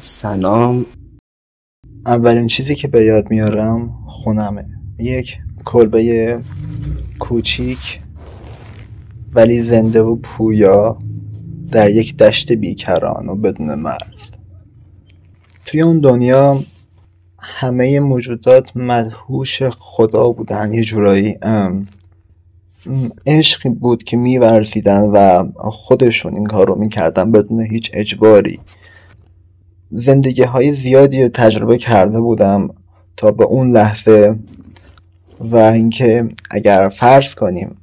سلام. اولین چیزی که به یاد میارم خونمه. یک کلبه کوچیک ولی زنده و پویا در یک دشت بیکران و بدون مرز. توی اون دنیا همه موجودات مدهوش خدا بودن، یه جورایی عشقی بود که میورزیدن و خودشون این کار رو میکردن بدون هیچ اجباری. زندگی های زیادی رو تجربه کرده بودم تا به اون لحظه و اینکه اگر فرض کنیم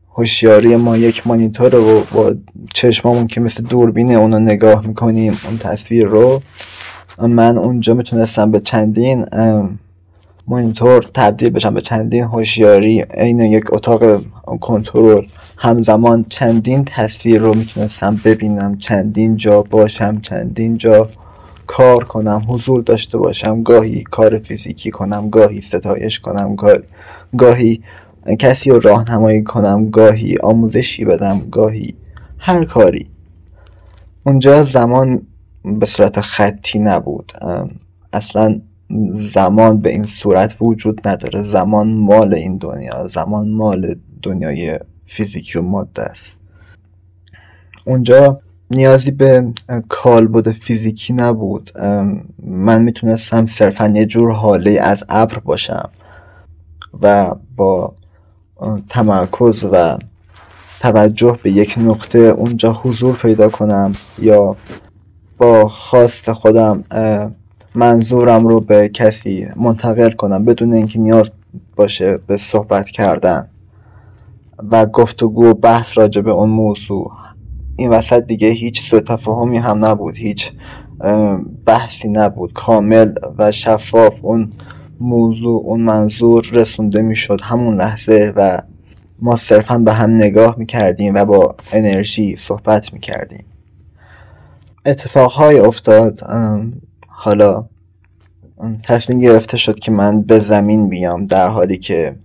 هوشیاری ما یک مانیتور رو با چشمامون که مثل دوربینه اونو نگاه میکنیم، اون تصویر رو، من اونجا میتونستم به چندین مانیتور تبدیل بشم، به چندین هوشیاری عین یک اتاق کنترل. همزمان چندین تصویر رو میتونستم ببینم، چندین جا باشم، چندین جا کار کنم، حضور داشته باشم، گاهی کار فیزیکی کنم، گاهی ستایش کنم، گاهی کسی رو راهنمایی کنم، گاهی آموزشی بدم، گاهی هر کاری. اونجا زمان به صورت خطی نبود، اصلا زمان به این صورت وجود نداره. زمان مال این دنیا، زمان مال دنیای فیزیکی و ماده است. اونجا نیازی به کالبد فیزیکی نبود. من میتونستم صرفا یه جور حاله از ابر باشم و با تمرکز و توجه به یک نقطه اونجا حضور پیدا کنم یا با خواست خودم منظورم رو به کسی منتقل کنم بدون اینکه نیاز باشه به صحبت کردن و گفتگو و بحث راجع به اون موضوع. این وسط دیگه هیچ سوء تفاهمی هم نبود، هیچ بحثی نبود، کامل و شفاف اون موضوع، اون منظور رسونده میشد همون لحظه و ما صرفا به هم نگاه میکردیم و با انرژی صحبت میکردیم. اتفاقهای افتاد. حالا تصمیم گرفته شد که من به زمین بیام، در حالی که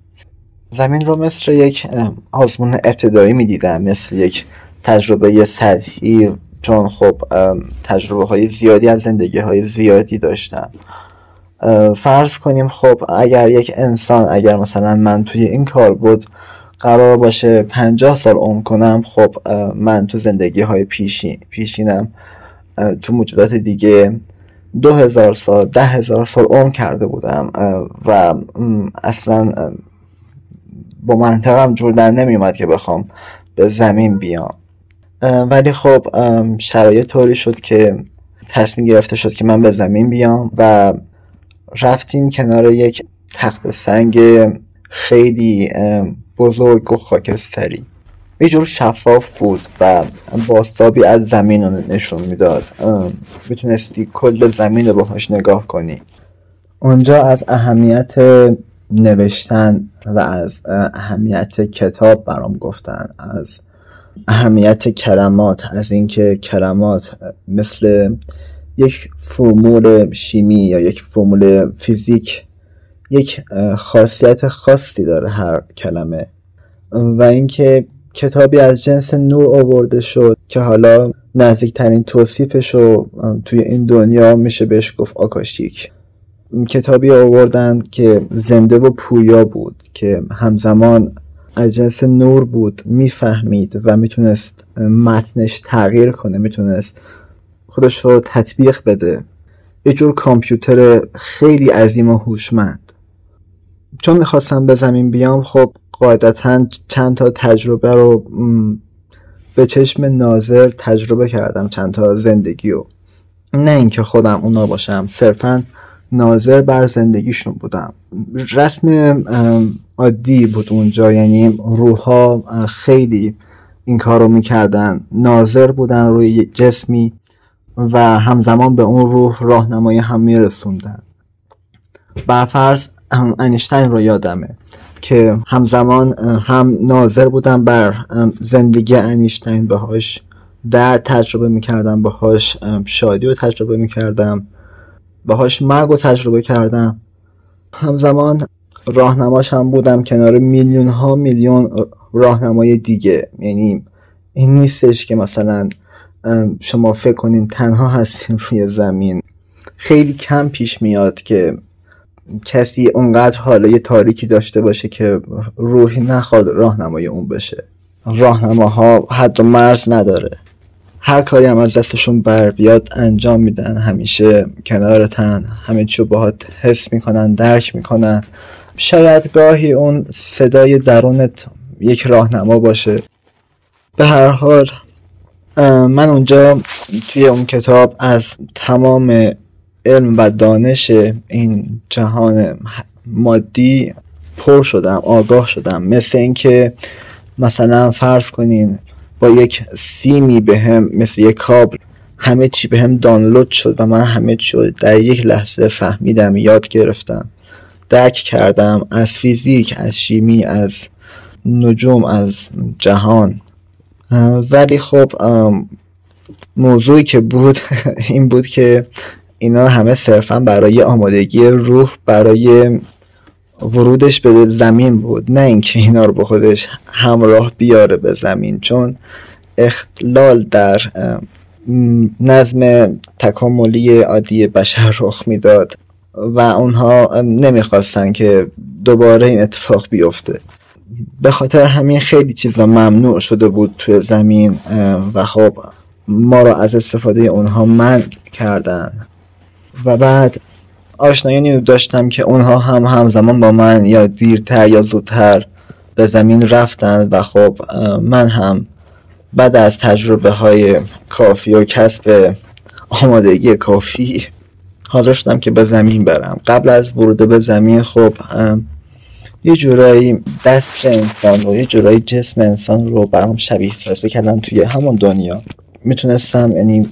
زمین رو مثل یک آزمون ابتدایی میدیدم، مثل یک تجربه سطحی، چون خب تجربه های زیادی از زندگی های زیادی داشتم. فرض کنیم خب اگر یک انسان، اگر مثلا من توی این کار بود قرار باشه 50 سال عمر کنم، خب من تو زندگی های پیشینم تو موجودات دیگه 2000 سال 10,000 سال عمر کرده بودم و اصلا با منطقم جور در نمی اومد که بخوام به زمین بیام. ولی خب شرایط طوری شد که تصمیم گرفته شد که من به زمین بیام و رفتیم کنار یک تخت سنگ خیلی بزرگ و خاکستری. یه جور شفاف بود و بازتابی از زمین رو نشون میداد. میتونستی کل زمین رو باهاش نگاه کنی. اونجا از اهمیت نوشتن و از اهمیت کتاب برام گفتن، از اهمیت کلمات، از اینکه کلمات مثل یک فرمول شیمی یا یک فرمول فیزیک یک خاصیت خاصی داره هر کلمه، و اینکه کتابی از جنس نور آورده شد که حالا نزدیکترین توصیفشو توی این دنیا میشه بهش گفت آکاشیک. کتابی آوردن که زنده و پویا بود، که همزمان از جنس نور بود، میفهمید و میتونست متنش تغییر کنه، میتونست خودش رو تطبیق بده. یه جور کامپیوتر خیلی عظیم و هوشمند. چون میخواستم به زمین بیام، خب قاعدتاً چند تا تجربه رو به چشم ناظر تجربه کردم، چند تا زندگی رو. نه اینکه خودم اونا باشم، صرفاً ناظر بر زندگیشون بودم. رسم عادی بود اونجا، یعنی روح‌ها خیلی این کار رو میکردن، ناظر بودن روی جسمی و همزمان به اون روح راهنمایی هم میرسوندن. برفرض انیشتین رو یادمه که همزمان هم ناظر بودم بر زندگی انیشتین، باهاش درد تجربه میکردم، باهاش شادی رو تجربه میکردم، باهاش مرگ رو تجربه کردم. همزمان راهنماش هم بودم کنار میلیون ها میلیون راهنمای دیگه. یعنی این نیستش که مثلا شما فکر کنین تنها هستین روی زمین خیلی کم پیش میاد که کسی اونقدر حاله تاریکی داشته باشه که روحی نخواد راهنمای اون بشه. راهنماها حد و مرز نداره، هر کاری هم از دستشون بر بیاد انجام میدن، همیشه کنارتن، همه چیو باهات حس میکنن، درک میکنن. شاید گاهی اون صدای درونت یک راهنما باشه. به هر حال من اونجا توی اون کتاب از تمام علم و دانش این جهان مادی پر شدم، آگاه شدم. مثل اینکه مثلا فرض کنین با یک سیمی بهم مثل یک کابل همه چی بهم دانلود شد و من همه چی رو در یک لحظه فهمیدم، یاد گرفتم، درک کردم، از فیزیک، از شیمی، از نجوم، از جهان. ولی خب موضوعی که بود این بود که اینا همه صرفا برای آمادگی روح برای ورودش به زمین بود، نه اینکه اینا رو با خودش همراه بیاره به زمین، چون اختلال در نظم تکاملی عادی بشر رخ میداد و اونها نمیخواستن که دوباره این اتفاق بیفته. به خاطر همین خیلی چیزا ممنوع شده بود توی زمین و خب ما رو از استفاده اونها منع کردن. و بعد آشنایانی رو داشتم که اونها هم همزمان با من یا دیرتر یا زودتر به زمین رفتن و خب من هم بعد از تجربه های کافی و کسب آمادگی کافی حاضر شدم که به زمین برم. قبل از ورود به زمین خب یه جورایی دست انسان رو، یه جورایی جسم انسان رو برام شبیه سازی کردن توی همون دنیا. میتونستم یعنی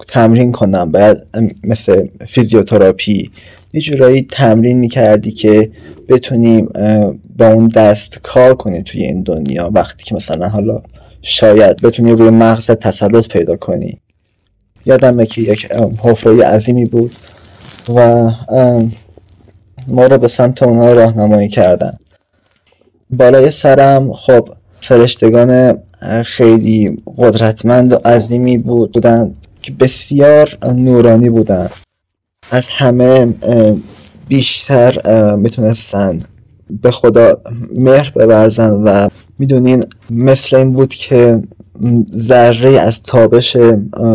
تمرین کنم، باید مثل فیزیوتراپی یه جورایی تمرین میکردی که بتونیم با اون دست کار کنی توی این دنیا. وقتی که مثلا حالا شاید بتونی روی مغزت تسلط پیدا کنی. یادمه که یک حفره عظیمی بود و ما رو به سمت اونها راهنمایی کردن. بالای سرم خب فرشتگان خیلی قدرتمند و عظیمی بودن که بسیار نورانی بودن. از همه بیشتر میتونستن به خدا مهر بورزن و میدونین مثل این بود که ذره از تابش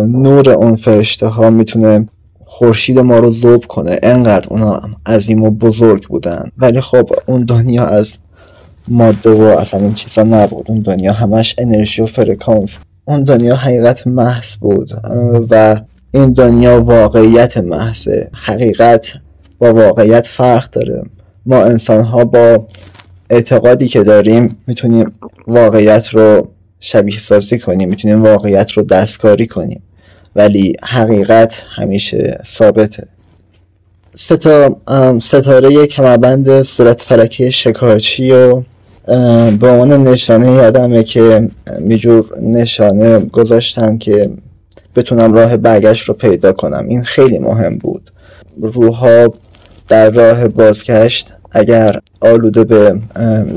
نور اون فرشته ها میتونه خورشید ما رو ذوب کنه، انقدر اونا عظیم و بزرگ بودن. ولی خب اون دنیا از ماده و اصلا این چیزا نبود، اون دنیا همش انرژی و فرکانس، اون دنیا حقیقت محض بود و این دنیا واقعیت محضه. حقیقت با واقعیت فرق داره. ما انسان ها با اعتقادی که داریم میتونیم واقعیت رو شبیه سازی کنیم، میتونیم واقعیت رو دستکاری کنیم، ولی حقیقت همیشه ثابته. ستاره کمربند صورت فلکی شکارچی و به عنوان نشانه یادمه که میجور نشانه گذاشتن که بتونم راه برگشت رو پیدا کنم. این خیلی مهم بود. روح‌ها در راه بازگشت اگر آلوده به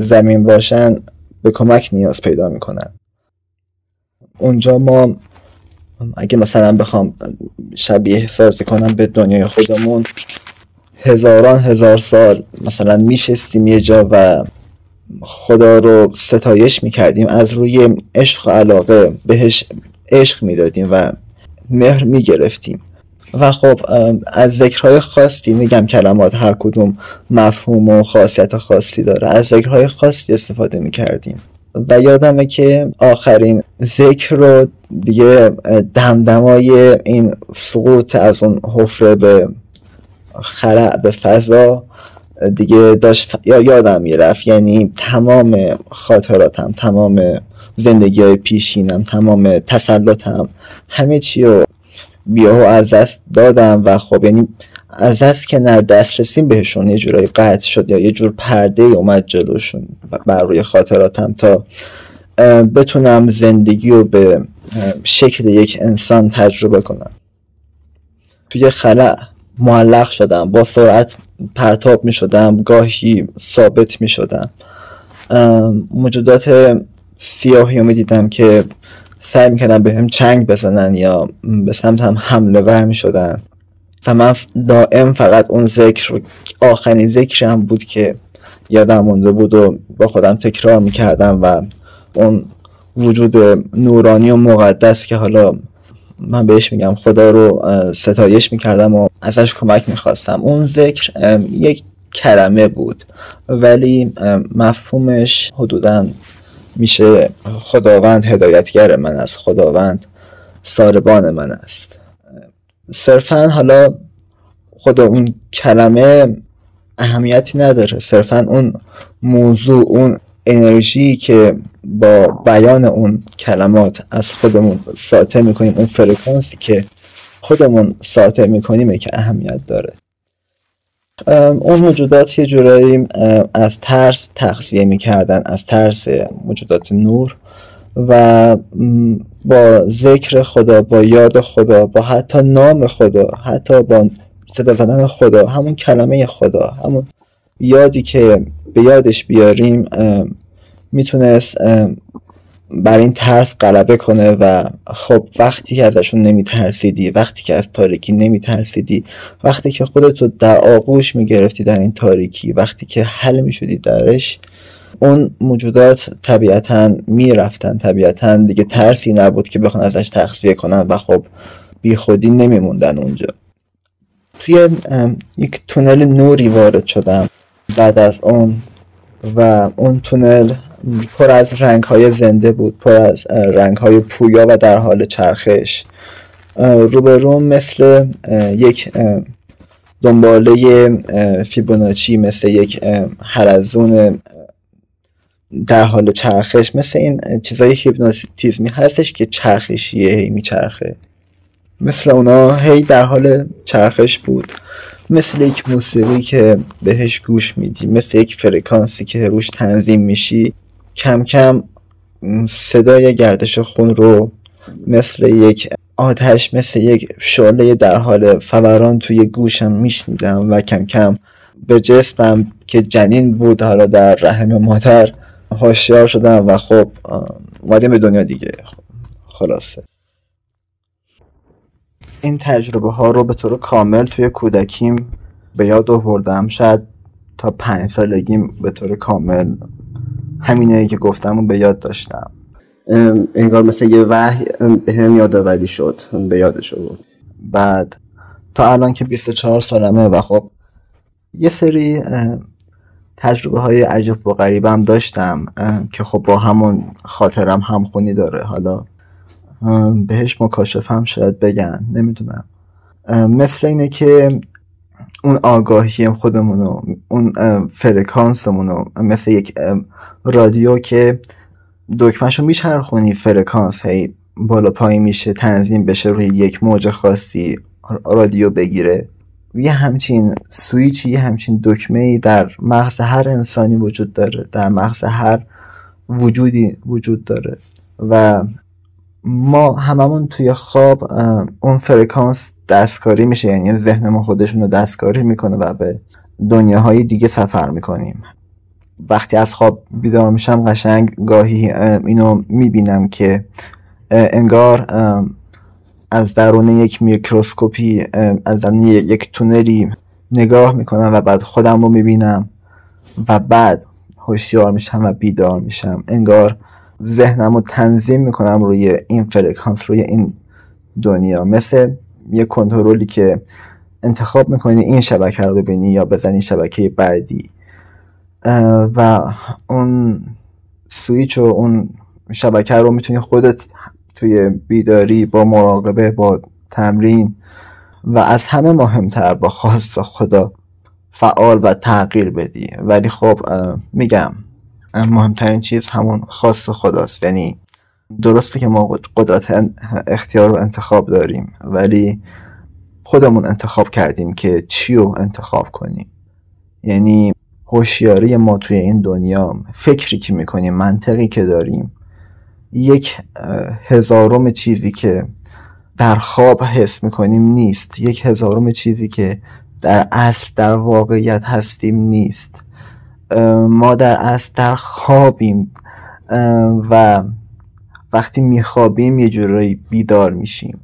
زمین باشن به کمک نیاز پیدا میکنن. اونجا ما اگه مثلا بخوام شبیه سازی کنم به دنیای خودمون، هزاران هزار سال مثلا میشستیم یه جا و خدا رو ستایش میکردیم، از روی عشق و علاقه بهش عشق میدادیم و مهر میگرفتیم و خب از ذکرهای خاصی، میگم کلمات هر کدوم مفهوم و خاصیت خاصی داره، از ذکرهای خاصی استفاده میکردیم و یادمه که آخرین ذکر رو دیگه دمدمای این سقوط از اون حفره به خلأ به فضا دیگه داشت یادم میرفت. یعنی تمام خاطراتم، تمام زندگی های پیشینم، تمام تسلطم، همه چی رو بیاهو از دست دادم و خب یعنی از دست که نه دسترسیم بهشون یه جورایی قطع شد یا یه جور پرده اومد جلوشون بر روی خاطراتم تا بتونم زندگی رو به شکل یک انسان تجربه کنم. توی خلأ معلق شدم، با سرعت پرتاب می شدم، گاهی ثابت می شدم. موجودات سیاهی رو می دیدم که سعی می کردن به هم چنگ بزنن یا به سمت هم حمله ور می شدن. و من دائم فقط اون ذکر رو، آخرین ذکرم بود که یادم مونده بود و با خودم تکرار میکردم و اون وجود نورانی و مقدس که حالا من بهش میگم خدا رو ستایش میکردم و ازش کمک میخواستم. اون ذکر یک کلمه بود ولی مفهومش حدوداً میشه خداوند هدایتگر من است، خداوند ساربان من است. صرفاً حالا خدا اون کلمه اهمیتی نداره، صرفاً اون موضوع، اون انرژی که با بیان اون کلمات از خودمون ساطع میکنیم، اون فرکانسی که خودمون ساطع میکنیم که اهمیت داره. اون موجودات یه جورایی از ترس تغذیه میکردن، از ترس موجودات نور، و با ذکر خدا، با یاد خدا، با حتی نام خدا، حتی با صدا زدن خدا، همون کلمه خدا، همون یادی که به یادش بیاریم میتونست بر این ترس غلبه کنه. و خب وقتی که ازشون نمیترسیدی، وقتی که از تاریکی نمیترسیدی، وقتی که خودتو در آغوش میگرفتی در این تاریکی، وقتی که حل میشدی درش، اون موجودات طبیعتاً میرفتن، طبیعتاً دیگه ترسی نبود که بخوان ازش تغذیه کنن و خب بی خودی نمیموندن اونجا. توی یک تونل نوری وارد شدم بعد از اون، و اون تونل پر از رنگ‌های زنده بود، پر از رنگ‌های پویا و در حال چرخش. روبروم مثل یک دنباله فیبوناچی، مثل یک حلزون در حال چرخش، مثل این چیزای هیپنوتیزمی هستش که چرخشیه، هی میچرخه، مثل اونا هی در حال چرخش بود. مثل یک موسیقی که بهش گوش میدی، مثل یک فرکانسی که روش تنظیم میشی، کم کم صدای گردش خون رو مثل یک آتش، مثل یک شعله در حال فوران توی گوشم میشنیدم و کم کم به جسمم که جنین بود حالا در رحم مادر هوشیار شدم و خب اومدیم به دنیا دیگه. خلاصه این تجربه ها رو به طور کامل توی کودکیم به یاد آوردم. شاید تا 5 سالگیم به طور کامل همینه که گفتم و به یاد داشتم. انگار مثل یه وحی به هم یادآوری شد، به یادش آورد. بعد تا الان که 24 سالمه و خب یه سری تجربه های عجب و غریبم داشتم که خب با همون خاطرم همخونی داره. حالا بهش مکاشفم شاید بگن، نمیدونم. مثل اینه که اون آگاهی خودمونو، اون فرکانسمونو، مثل یک رادیو که دکمهشو میچرخونی، فرکانس هی بالا پایین میشه، تنظیم بشه روی یک موج خاصی رادیو بگیره. یه همچین سویچی، یه همچین دکمه‌ای در مغز هر انسانی وجود داره، در مغز هر وجودی وجود داره و ما هممون توی خواب اون فرکانس دستکاری میشه، یعنی ذهنمون خودشون رو دستکاری میکنه و به دنیاهای دیگه سفر میکنیم. وقتی از خواب بیدار میشم قشنگ گاهی اینو میبینم که انگار از درون یک میکروسکوپی، از درون یک تونلی نگاه میکنم و بعد خودم رو میبینم و بعد هوشیار میشم و بیدار میشم. انگار ذهنم رو تنظیم میکنم روی این فرکانس، روی این دنیا، مثل یه کنترلی که انتخاب میکنی این شبکه رو ببینی یا بزنی شبکه بعدی و اون سویچ و اون شبکه رو میتونی خودت توی بیداری با مراقبه، با تمرین و از همه مهمتر با خواست خدا فعال و تغییر بدی. ولی خب میگم مهمترین چیز همون خواست خداست. یعنی درسته که ما قدرت اختیار و انتخاب داریم ولی خودمون انتخاب کردیم که چی رو انتخاب کنیم. یعنی هوشیاری ما توی این دنیا، فکری که میکنیم، منطقی که داریم، 1/1000 چیزی که در خواب حس میکنیم نیست، 1/1000 چیزی که در اصل در واقعیت هستیم نیست. ما در اصل در خوابیم و وقتی میخوابیم یه جورایی بیدار میشیم.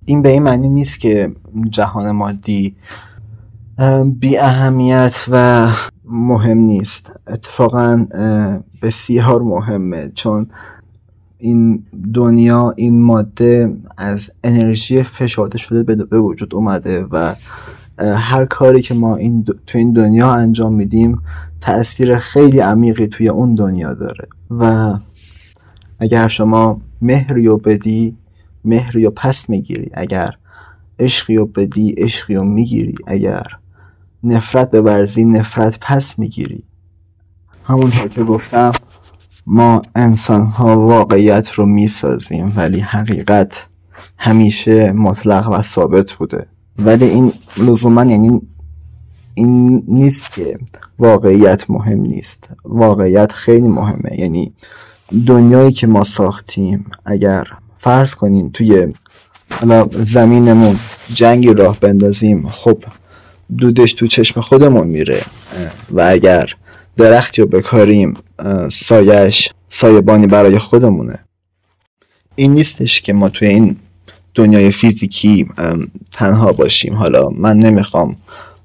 این به این معنی نیست که جهان مادی بی اهمیت و مهم نیست. اتفاقا بسیار مهمه، چون این دنیا، این ماده از انرژی فشرده شده به وجود اومده و هر کاری که ما تو این دنیا انجام میدیم تأثیر خیلی عمیقی توی اون دنیا داره و اگر شما مهری رو بدی، مهری رو پس میگیری. اگر عشقی رو بدی، عشقی رو میگیری. اگر نفرت ببرزی، نفرت پس میگیری. همونطور که گفتم ما انسان ها واقعیت رو میسازیم، ولی حقیقت همیشه مطلق و ثابت بوده. ولی این لزوما یعنی این نیست که واقعیت مهم نیست. واقعیت خیلی مهمه. یعنی دنیایی که ما ساختیم، اگر فرض کنین توی زمینمون جنگی راه بندازیم، خب دودش تو چشم خودمون میره و اگر درختی رو بکاریم سایش سایبانی برای خودمونه. این نیستش که ما توی این دنیای فیزیکی تنها باشیم. حالا من نمیخوام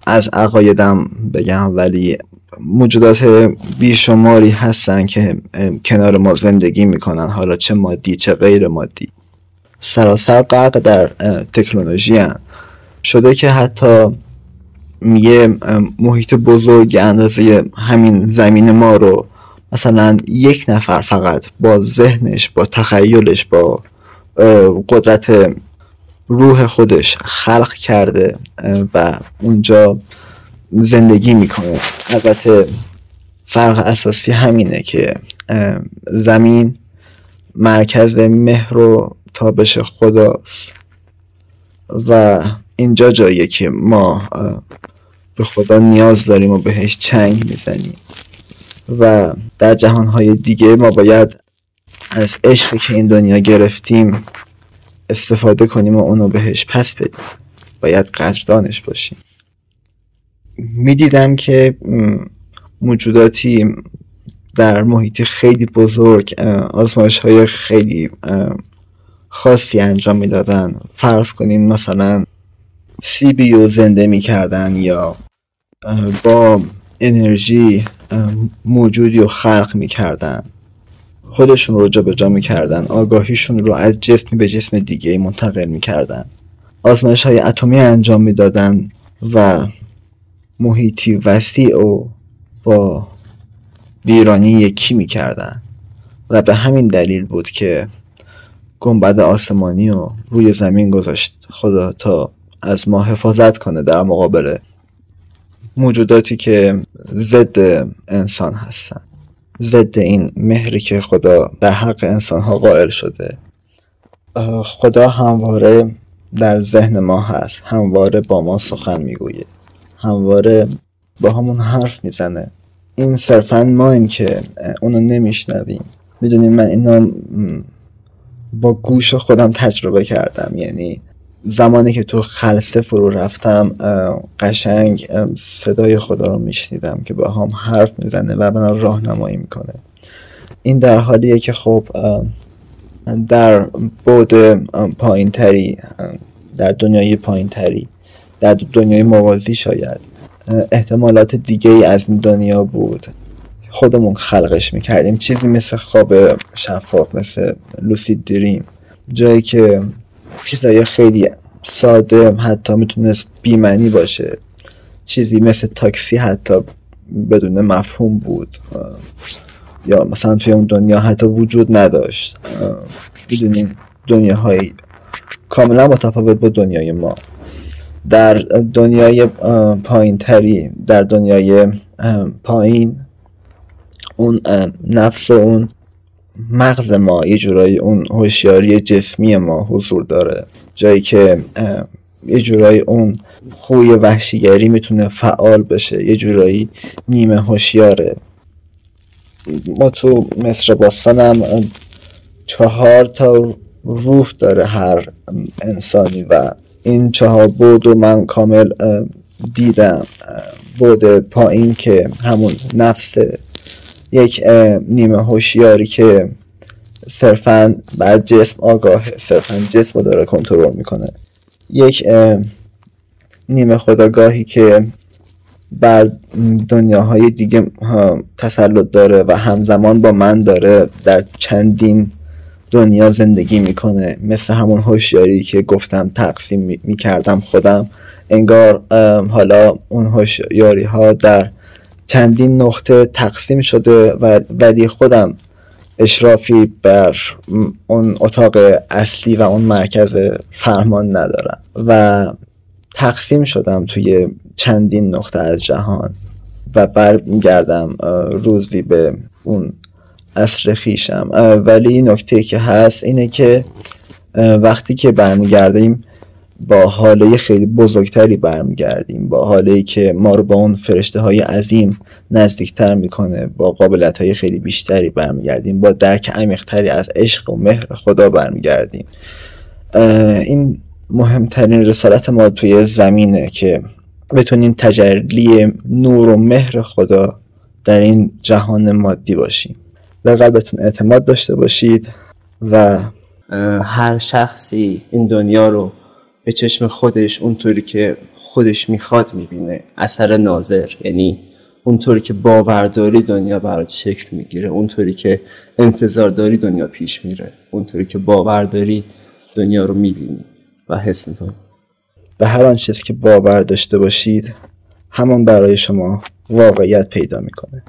از عقایدم بگم، ولی موجودات بیشماری هستن که کنار ما زندگی میکنن، حالا چه مادی چه غیر مادی. سراسر غرق در تکنولوژی هن. شده که حتی یه محیط بزرگ اندازه همین زمین ما رو مثلا یک نفر فقط با ذهنش، با تخیلش، با قدرت روح خودش خلق کرده و اونجا زندگی میکنه. البته فرق اساسی همینه که زمین مرکز مهر و تابش خداست و اینجا جاییه که ما به خدا نیاز داریم و بهش چنگ میزنیم و در جهانهای دیگه ما باید از عشقی که این دنیا گرفتیم استفاده کنیم و اونو بهش پس بدیم. باید قدردانش باشیم. میدیدم که موجوداتی در محیطی خیلی بزرگ آزمایش های خیلی خاصی انجام میدادن. فرض کنین مثلا سیبی رو زنده میکردن یا با انرژی موجودی رو خلق میکردن، خودشون رو جا به جا میکردن، آگاهیشون رو از جسمی به جسم دیگه منتقل میکردن، آزمایش های اتمی انجام میدادن و محیطی وسیع و با ویرانی یکی میکردن و به همین دلیل بود که گنبد آسمانی رو روی زمین گذاشت خدا تا از ما حفاظت کنه در مقابل موجوداتی که ضد انسان هستن، ضد این مهری که خدا در حق انسان ها قائل شده. خدا همواره در ذهن ما هست، همواره با ما سخن میگویه، همواره با همون حرف میزنه. این صرفا ما این که اونو نمیشنویم. میدونین من اینا با گوش خودم تجربه کردم. یعنی زمانی که تو خلسه فرو رفتم قشنگ صدای خدا رو میشنیدم که با هم حرف میزنه و من راهنمایی میکنه. این در حالیه که خب در بعد پایین تری، در دنیای پایین تری، در دنیای موازی شاید احتمالات دیگه ای از این دنیا بود، خودمون خلقش میکردیم. چیزی مثل خواب شفاف، مثل لوسید دریم، جایی که چیزای خیلی ساده حتی میتونست بی‌معنی باشه. چیزی مثل تاکسی حتی بدون مفهوم بود، یا مثلا توی اون دنیا حتی وجود نداشت. میدونین دنیاهای کاملا متفاوت با دنیای ما. در دنیای پایین تری، در دنیای پایین، اون نفس و اون مغز ما، یه جورایی اون هوشیاری جسمی ما حضور داره، جایی که یه جورایی اون خوی وحشیگری میتونه فعال بشه، یه جورایی نیمه هوشیاره. ما تو مصر باستان هم 4 تا روح داره هر انسانی و این 4 بود و من کامل دیدم. بود پایین که همون نفس، یک نیمه هوشیاری که صرفاً بر جسم آگاهه، صرفاً جسم رو داره کنترل میکنه. یک نیمه خودآگاهی که بر دنیاهای دیگه تسلط داره و همزمان با من داره در چندین دنیا زندگی میکنه، مثل همون هوشیاری که گفتم تقسیم میکردم خودم. انگار حالا اون هوشیاری ها در چندین نقطه تقسیم شده ولی خودم اشرافی بر اون اتاق اصلی و اون مرکز فرمان ندارم و تقسیم شدم توی چندین نقطه از جهان و برمیگردم روزی به اون عصر خیشم. ولی نکته که هست اینه که وقتی که برمیگردیم با حاله خیلی بزرگتری برمیگردیم، با حاله‌ای که ما رو با اون فرشته های عظیم نزدیکتر میکنه، با قابلیت های خیلی بیشتری برمیگردیم، با درک عمیق‌تری از عشق و مهر خدا برمیگردیم. این مهمترین رسالت ما توی زمینه که بتونیم تجلی نور و مهر خدا در این جهان مادی باشیم. به قلبتون اعتماد داشته باشید و هر شخصی این دنیا رو به چشم خودش اونطوری که خودش میخواد میبینه، اثر ناظر، یعنی اونطوری که باورداری دنیا برات شکل میگیره، اونطوری که انتظار داری دنیا پیش میره، اونطوری که باورداری دنیا رو میبینی و حس میکنی. به هر آن چیزی که باور داشته باشید همان برای شما واقعیت پیدا میکنه.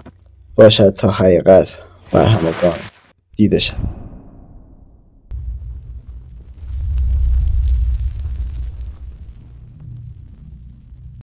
باشد تا حقیقت بر همگان دیده شد.